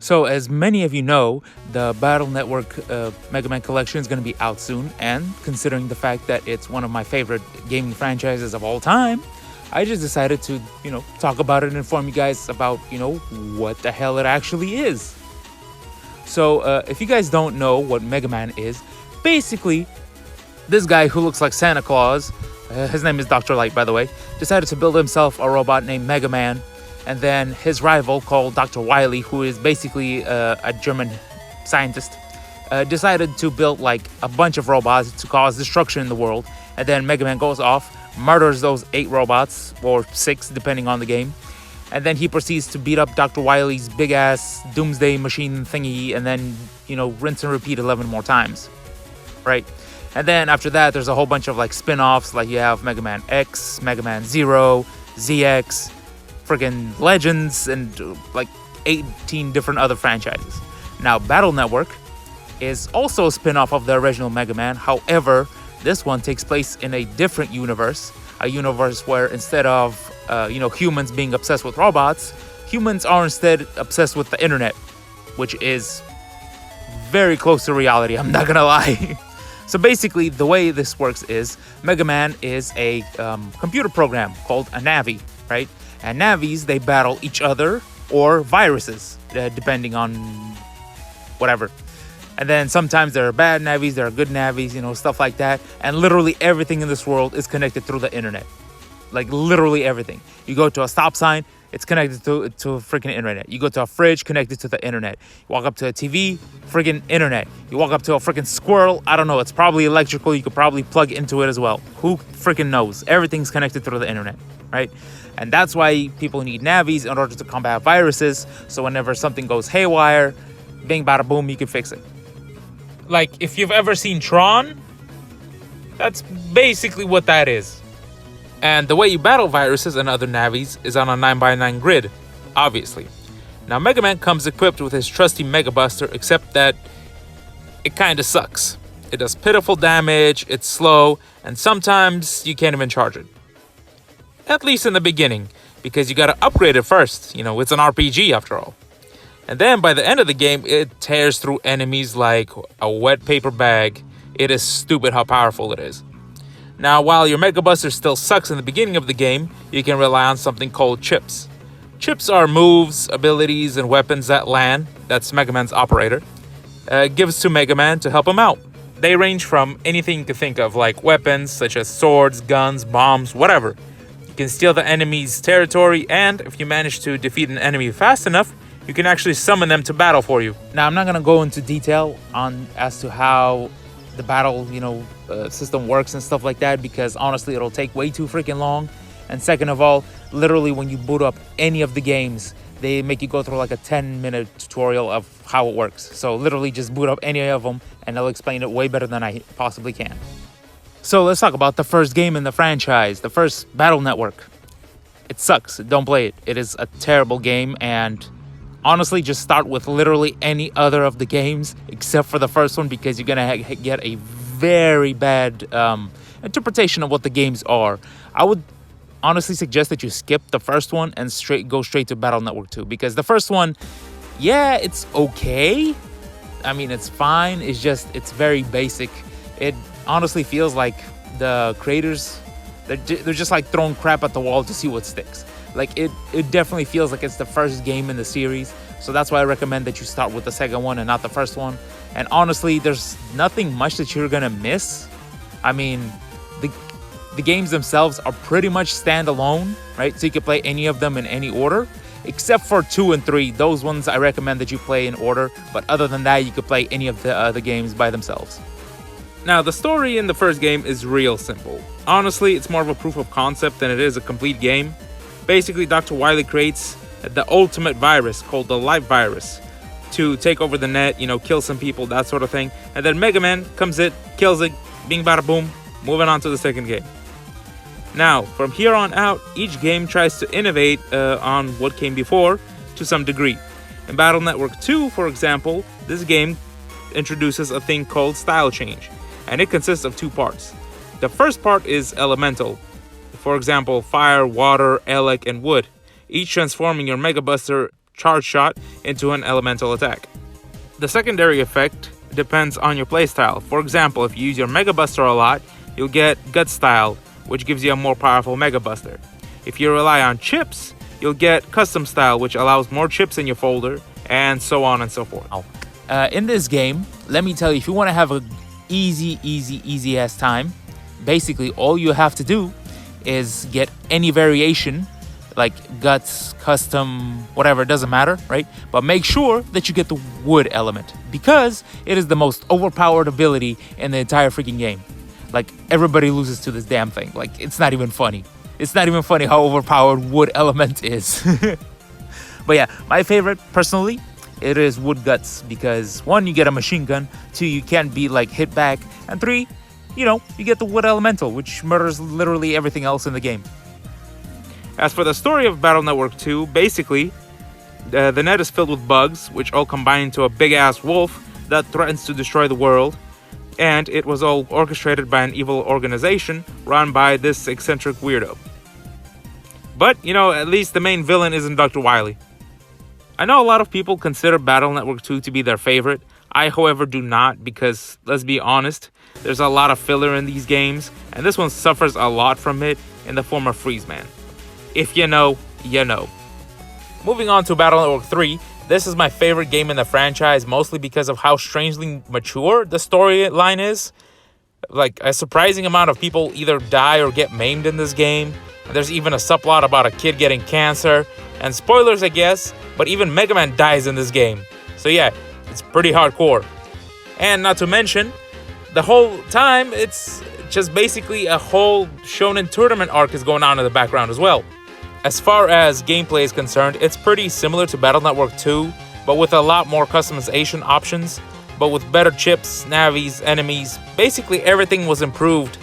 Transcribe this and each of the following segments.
So, as many of you know, the Battle Network Mega Man collection is going to be out soon, and considering the fact that it's one of my favorite gaming franchises of all time, I just decided to, talk about it and inform you guys about, what the hell it actually is. So, if you guys don't know what Mega Man is, basically, this guy who looks like Santa Claus, his name is Dr. Light, by the way, decided to build himself a robot named Mega Man. And then his rival, called Dr. Wily, who is basically a German scientist, decided to build like a bunch of robots to cause destruction in the world. And then Mega Man goes off, murders those 8 robots, or 6, depending on the game. And then he proceeds to beat up Dr. Wily's big-ass doomsday machine thingy, and then, rinse and repeat 11 more times. Right? And then after that, there's a whole bunch of like spin-offs, like you have Mega Man X, Mega Man Zero, ZX, friggin' Legends, and like 18 different other franchises. Now, Battle Network is also a spin-off of the original Mega Man. However, this one takes place in a different universe, a universe where instead of humans being obsessed with robots, humans are instead obsessed with the internet, which is very close to reality, I'm not gonna lie. So basically, the way this works is Mega Man is a computer program called a Navi, right? And Navis, they battle each other or viruses, depending on whatever. And then sometimes there are bad Navis, there are good Navis, stuff like that. And literally everything in this world is connected through the internet. Like literally everything. You go to a stop sign, it's connected to freaking internet. You go to a fridge, connected to the internet. You walk up to a TV, freaking internet. You walk up to a freaking squirrel, I don't know, it's probably electrical. You could probably plug into it as well. Who freaking knows? Everything's connected through the internet, right? And that's why people need Navis in order to combat viruses. So whenever something goes haywire, bing, bada, boom, you can fix it. Like, if you've ever seen Tron, that's basically what that is. And the way you battle viruses and other Navis is on a 9x9 grid, obviously. Now, Mega Man comes equipped with his trusty Mega Buster, except that it kinda sucks. It does pitiful damage, it's slow, and sometimes you can't even charge it. At least in the beginning, because you gotta upgrade it first. It's an RPG after all. And then by the end of the game, it tears through enemies like a wet paper bag. It is stupid how powerful it is. Now, while your Mega Buster still sucks in the beginning of the game, you can rely on something called chips. Chips are moves, abilities, and weapons that Lan, that's Mega Man's operator, gives to Mega Man to help him out. They range from anything you can think of, like weapons such as swords, guns, bombs, whatever. You can steal the enemy's territory, and if you manage to defeat an enemy fast enough, you can actually summon them to battle for you. Now, I'm not going to go into detail as to how the battle, system works and stuff like that, because honestly, it'll take way too freaking long. And second of all, literally when you boot up any of the games, they make you go through like a 10-minute tutorial of how it works. So literally just boot up any of them and they'll explain it way better than I possibly can. So let's talk about the first game in the franchise, the first Battle Network. It sucks. Don't play it. It is a terrible game, and honestly, just start with literally any other of the games except for the first one, because you're gonna get a very bad interpretation of what the games are. I would honestly suggest that you skip the first one and go straight to Battle Network 2, because the first one, yeah, it's okay. I mean, it's fine. It's very basic. It honestly feels like the creators, they're just like throwing crap at the wall to see what sticks. Like, it definitely feels like it's the first game in the series. So that's why I recommend that you start with the second one and not the first one. And honestly, there's nothing much that you're gonna miss. I mean, the games themselves are pretty much standalone, right? So you can play any of them in any order, except for 2 and 3. Those ones I recommend that you play in order. But other than that, you could play any of the other games by themselves. Now, the story in the first game is real simple. Honestly, it's more of a proof of concept than it is a complete game. Basically, Dr. Wily creates the ultimate virus called the Life Virus to take over the net, kill some people, that sort of thing. And then Mega Man comes in, kills it, bing bada boom, moving on to the second game. Now, from here on out, each game tries to innovate on what came before to some degree. In Battle Network 2, for example, this game introduces a thing called Style Change, and it consists of 2 parts. The first part is elemental. For example, fire, water, elec, and wood, each transforming your Mega Buster charge shot into an elemental attack. The secondary effect depends on your playstyle. For example, if you use your Mega Buster a lot, you'll get Gut Style, which gives you a more powerful Mega Buster. If you rely on chips, you'll get Custom Style, which allows more chips in your folder, and so on and so forth. In this game, let me tell you, if you want to have a easy ass time, basically all you have to do is get any variation, like guts, custom, whatever, it doesn't matter, right? But make sure that you get the wood element, because it is the most overpowered ability in the entire freaking game. Like, everybody loses to this damn thing. Like, it's not even funny. It's not even funny how overpowered wood element is. But yeah, my favorite, personally, it is wood guts, because 1, you get a machine gun, 2, you can't be like hit back, and 3, you get the wood elemental, which murders literally everything else in the game. As for the story of Battle Network 2, basically, the net is filled with bugs, which all combine into a big-ass wolf that threatens to destroy the world, and it was all orchestrated by an evil organization run by this eccentric weirdo. But, at least the main villain isn't Dr. Wily. I know a lot of people consider Battle Network 2 to be their favorite. I, however, do not, because, let's be honest, there's a lot of filler in these games, and this one suffers a lot from it in the form of Freeze Man. If you know, you know. Moving on to Battle Network 3, this is my favorite game in the franchise, mostly because of how strangely mature the storyline is. Like, a surprising amount of people either die or get maimed in this game. And there's even a subplot about a kid getting cancer. And spoilers, I guess, but even Megaman dies in this game. So yeah, it's pretty hardcore. And not to mention, the whole time, it's just basically a whole shonen tournament arc is going on in the background as well. As far as gameplay is concerned, it's pretty similar to Battle Network 2, but with a lot more customization options, but with better chips, navis, enemies. Basically everything was improved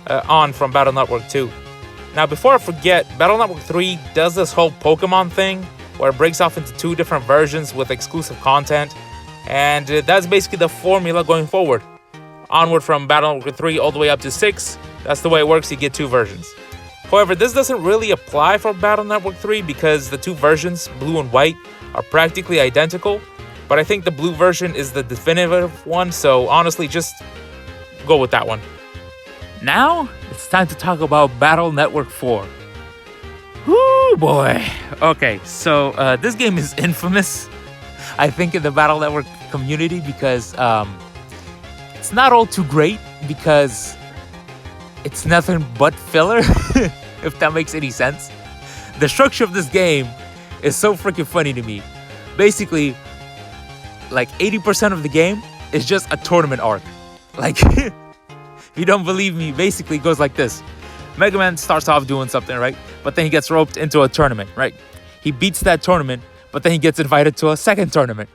on from Battle Network 2. Now before I forget, Battle Network 3 does this whole Pokemon thing, where it breaks off into 2 different versions with exclusive content, and that's basically the formula going forward. Onward from Battle Network 3 all the way up to 6, that's the way it works, you get 2 versions. However, this doesn't really apply for Battle Network 3 because the 2 versions, blue and white, are practically identical, but I think the blue version is the definitive one, so honestly, just go with that one. Now, it's time to talk about Battle Network 4. Whoo, boy. Okay, so this game is infamous, I think, in the Battle Network community because it's not all too great, because it's nothing but filler, if that makes any sense. The structure of this game is so freaking funny to me. Basically, like 80% of the game is just a tournament arc. Like, if you don't believe me, basically it goes like this. Megaman starts off doing something, right? But then he gets roped into a tournament, right? He beats that tournament, but then he gets invited to a second tournament.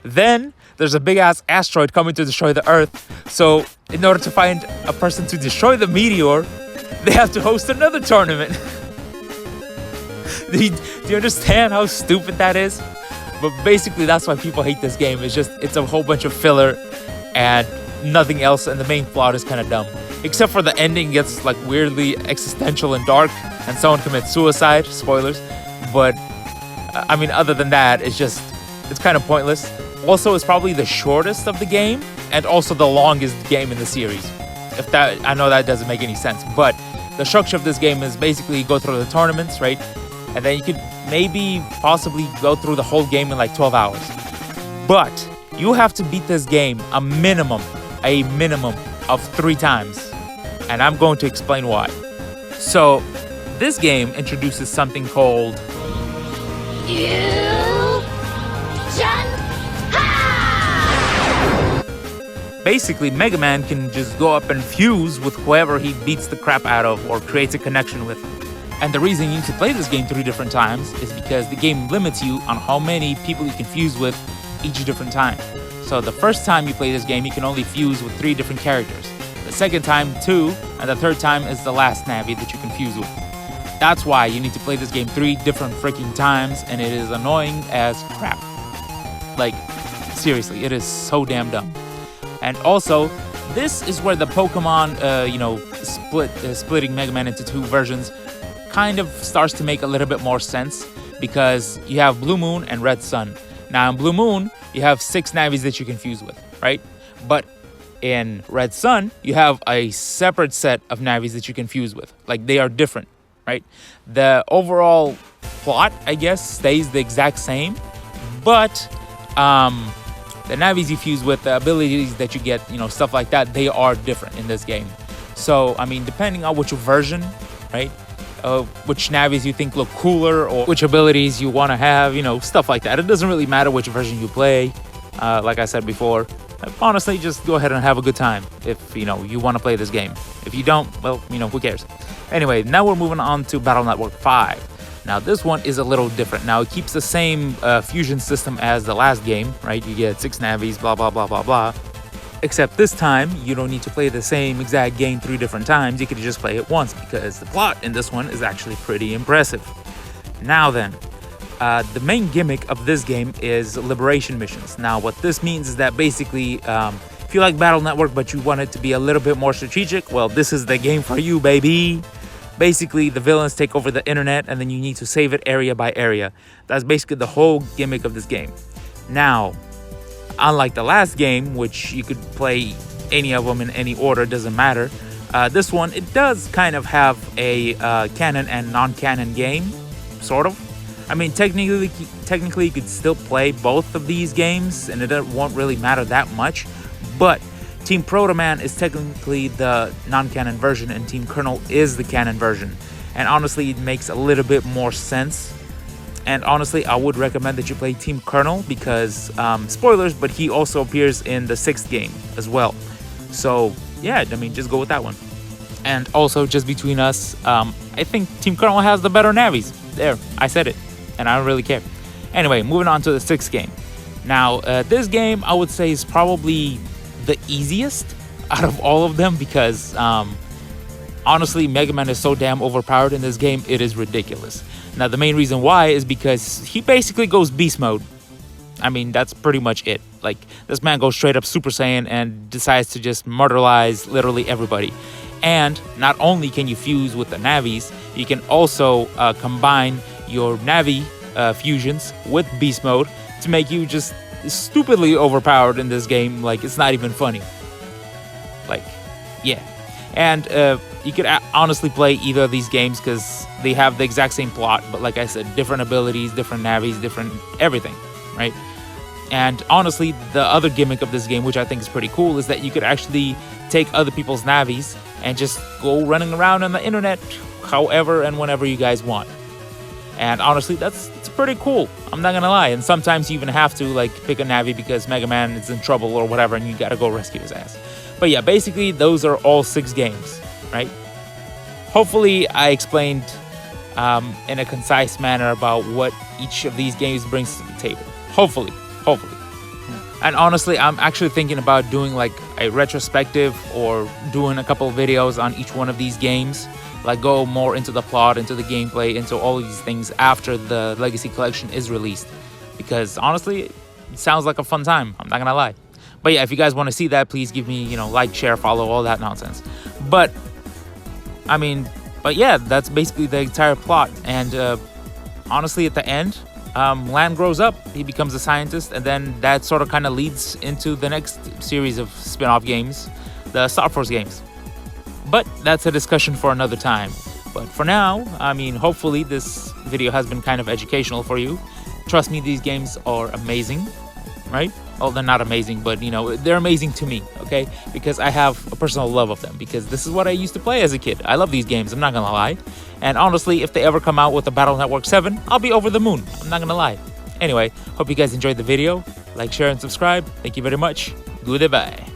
Then there's a big-ass asteroid coming to destroy the Earth. So in order to find a person to destroy the meteor, they have to host another tournament. Do you understand how stupid that is? But basically, that's why people hate this game. It's a whole bunch of filler and nothing else, and the main plot is kind of dumb. Except for the ending gets like weirdly existential and dark, and someone commits suicide. Spoilers. But I mean, other than that, it's kind of pointless. Also, it's probably the shortest of the game, and also the longest game in the series. I know that doesn't make any sense, but the structure of this game is basically you go through the tournaments, right? And then you could possibly go through the whole game in like 12 hours. But you have to beat this game a minimum of 3 times. And I'm going to explain why. So, this game introduces something called basically, Megaman can just go up and fuse with whoever he beats the crap out of or creates a connection with. And the reason you need to play this game 3 different times is because the game limits you on how many people you can fuse with each different time. So the first time you play this game, you can only fuse with 3 different characters. The second time, 2, and the third time is the last Navi that you can fuse with. That's why you need to play this game 3 different freaking times, and it is annoying as crap. Like, seriously, it is so damn dumb. And also, this is where the Pokemon, splitting Mega Man into 2 versions kind of starts to make a little bit more sense, because you have Blue Moon and Red Sun. Now in Blue Moon, you have 6 navies that you can fuse with, right? But in Red Sun, you have a separate set of navies that you can fuse with. Like, they are different, right? The overall plot, I guess, stays the exact same, but the navies you fuse with, the abilities that you get, stuff like that, they are different in this game. So, I mean, depending on which version, right? Which navies you think look cooler, or which abilities you want to have, stuff like that. It doesn't really matter which version you play. Like I said before, honestly, just go ahead and have a good time if, you want to play this game. If you don't, well, who cares? Anyway, now we're moving on to Battle Network 5. Now, this one is a little different. Now, it keeps the same fusion system as the last game, right? You get 6 navies, blah, blah, blah, blah, blah. Except this time, you don't need to play the same exact game 3 different times. You could just play it once, because the plot in this one is actually pretty impressive. Now then, the main gimmick of this game is liberation missions. Now, what this means is that basically, if you like Battle Network but you want it to be a little bit more strategic, well, this is the game for you, baby. Basically, the villains take over the internet and then you need to save it area by area. That's basically the whole gimmick of this game. Now, unlike the last game, which you could play any of them in any order, doesn't matter. This one, it does kind of have a canon and non-canon game, sort of. I mean, technically, you could still play both of these games, and it won't really matter that much. But Team Protoman is technically the non-canon version, and Team Colonel is the canon version. And honestly, it makes a little bit more sense. And honestly, I would recommend that you play Team Colonel because, spoilers, but he also appears in the 6th game as well. So, yeah, I mean, just go with that one. And also, just between us, I think Team Colonel has the better navies. There, I said it, and I don't really care. Anyway, moving on to the 6th game. Now, this game, I would say, is probably the easiest out of all of them because, honestly, Megaman is so damn overpowered in this game, it is ridiculous. Now, the main reason why is because he basically goes beast mode. I mean, that's pretty much it. Like, this man goes straight up Super Saiyan and decides to just murderize literally everybody. And not only can you fuse with the navies, you can also combine your navi fusions with beast mode to make you just stupidly overpowered in this game. Like, it's not even funny. Like, yeah. And you could honestly play either of these games because they have the exact same plot, but like I said, different abilities, different navies, different everything, right? And honestly, the other gimmick of this game, which I think is pretty cool, is that you could actually take other people's navies and just go running around on the internet however and whenever you guys want. And honestly, it's pretty cool. I'm not gonna lie. And sometimes you even have to like pick a navi because Mega Man is in trouble or whatever, and you gotta go rescue his ass. But yeah, basically those are all 6 games, right? Hopefully I explained in a concise manner about what each of these games brings to the table. Hopefully. And honestly, I'm actually thinking about doing like a retrospective or doing a couple of videos on each one of these games. Like go more into the plot, into the gameplay, into all of these things after the Legacy Collection is released. Because honestly, it sounds like a fun time. I'm not gonna lie. But yeah, if you guys want to see that, please give me, like, share, follow, all that nonsense. But yeah, that's basically the entire plot. And honestly, at the end, Lan grows up, he becomes a scientist, and then that sort of kind of leads into the next series of spin-off games, the Star Force games. But that's a discussion for another time. But for now, hopefully this video has been kind of educational for you. Trust me, these games are amazing, right? Well, they're not amazing, but they're amazing to me, okay? Because I have a personal love of them, because this is what I used to play as a kid. I love these games, I'm not gonna lie. And honestly, if they ever come out with a Battle Network 7, I'll be over the moon. I'm not gonna lie. Anyway, hope you guys enjoyed the video. Like, share, and subscribe. Thank you very much. Goodbye.